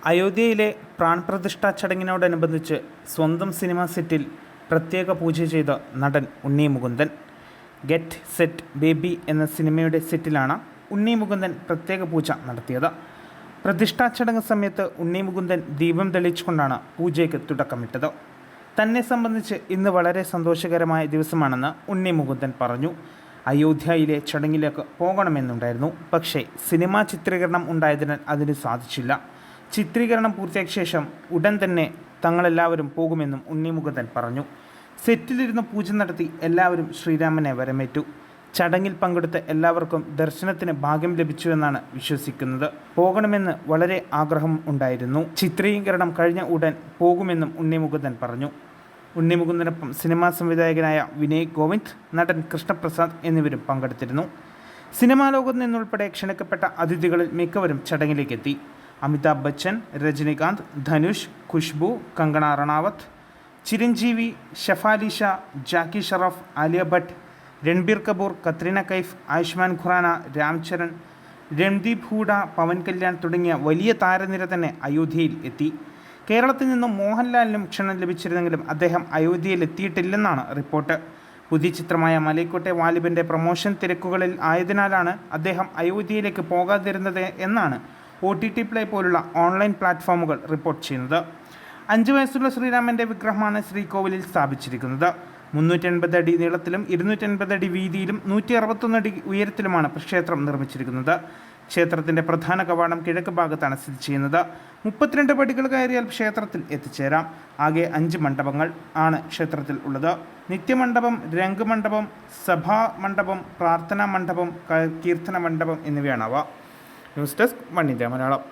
അയോധ്യയിലെ പ്രാൺപ്രതിഷ്ഠാ ചടങ്ങിനോടനുബന്ധിച്ച് സ്വന്തം സിനിമാ സെറ്റിൽ പ്രത്യേക പൂജ ചെയ്ത നടൻ Unni Mukundan. Get set baby എന്ന സിനിമയുടെ സെറ്റിലാണ് ഉണ്ണി മുകുന്ദൻ പ്രത്യേക പൂജ നടത്തിയത്. പ്രതിഷ്ഠാ ചടങ്ങ് സമയത്ത് ഉണ്ണി മുകുന്ദൻ ദീപം തെളിയിച്ചുകൊണ്ടാണ് പൂജയ്ക്ക് തുടക്കമിട്ടത്. തന്നെ സംബന്ധിച്ച് ഇന്ന് വളരെ സന്തോഷകരമായ ദിവസമാണെന്ന് ഉണ്ണി മുകുന്ദൻ പറഞ്ഞു. അയോധ്യയിലെ ചടങ്ങിലേക്ക് പോകണമെന്നുണ്ടായിരുന്നു, പക്ഷേ സിനിമാ ചിത്രീകരണം ഉണ്ടായതിനാൽ അതിന് സാധിച്ചില്ല. ചിത്രീകരണം പൂർത്തിയാക്കിയ ശേഷം ഉടൻ തന്നെ തങ്ങളെല്ലാവരും പോകുമെന്നും ഉണ്ണി മുകുന്ദൻ പറഞ്ഞു. സെറ്റിലിരുന്ന് പൂജ നടത്തി എല്ലാവരും ശ്രീരാമനെ വരമേറ്റു. ചടങ്ങിൽ പങ്കെടുത്ത എല്ലാവർക്കും ദർശനത്തിന് ഭാഗ്യം ലഭിച്ചുവെന്നാണ് വിശ്വസിക്കുന്നത്. പോകണമെന്ന് വളരെ ആഗ്രഹം ഉണ്ടായിരുന്നു. ചിത്രീകരണം കഴിഞ്ഞ ഉടൻ പോകുമെന്നും ഉണ്ണി മുകുന്ദൻ പറഞ്ഞു. ഉണ്ണി മുകുന്ദനൊപ്പം സിനിമാ സംവിധായകനായ വിനയ് ഗോവിന്ദ്, നടൻ കൃഷ്ണപ്രസാദ് എന്നിവരും പങ്കെടുത്തിരുന്നു. സിനിമാ ലോകത്ത് നിന്നുൾപ്പെടെ ക്ഷണിക്കപ്പെട്ട അതിഥികളിൽ മിക്കവരും ചടങ്ങിലേക്കെത്തി. അമിതാഭ് ബച്ചൻ, രജനികാന്ത്, ധനുഷ്, ഖുഷ്ബു, കങ്കണ റണാവത്ത്, ചിരഞ്ജീവി, ഷെഫാലി ഷാ, ജാക്കി ഷറഫ്, ആലിയ ഭട്ട്, രൺബീർ കപൂർ, കത്രീന കൈഫ്, ആയുഷ്മാൻ ഖുറാന, രാംചരൺ, രൺദീപ് ഹൂഡ, പവൻ കല്യാൺ തുടങ്ങിയ വലിയ താരനിര തന്നെ അയോധ്യയിൽ എത്തി. കേരളത്തിൽ നിന്നും മോഹൻലാലിനും ക്ഷണം ലഭിച്ചിരുന്നെങ്കിലും അദ്ദേഹം അയോധ്യയിൽ എത്തിയിട്ടില്ലെന്നാണ് റിപ്പോർട്ട്. പുതിയ ചിത്രമായ മലൈക്കോട്ടെ വാലിബൻ്റെ പ്രൊമോഷൻ തിരക്കുകളിൽ ആയതിനാലാണ് അദ്ദേഹം അയോധ്യയിലേക്ക് പോകാതിരുന്നത് എന്നാണ് OTT പ്ലേ പോലുള്ള ഓൺലൈൻ പ്ലാറ്റ്ഫോമുകൾ റിപ്പോർട്ട് ചെയ്യുന്നത്. 5 വയസ്സുള്ള ശ്രീരാമൻ്റെ വിഗ്രഹമാണ് ശ്രീകോവിലിൽ സ്ഥാപിച്ചിരിക്കുന്നത്. 380 അടി നീളത്തിലും 280 അടി വീതിയിലും 161 അടി ഉയരത്തിലുമാണ് ക്ഷേത്രം നിർമ്മിച്ചിരിക്കുന്നത്. ക്ഷേത്രത്തിൻ്റെ പ്രധാന കവാടം കിഴക്ക് ഭാഗത്താണ് സ്ഥിതി ചെയ്യുന്നത്. 32 പടികൾ കയറിയാൽ ക്ഷേത്രത്തിൽ എത്തിച്ചേരാം. ആകെ 5 മണ്ഡപങ്ങൾ ആണ് ക്ഷേത്രത്തിൽ ഉള്ളത്. നിത്യമണ്ഡപം, രംഗമണ്ഡപം, സഭാമണ്ഡപം, പ്രാർത്ഥനാ മണ്ഡപം, കീർത്തന മണ്ഡപം എന്നിവയാണവ. News desk 1 India Malayalam.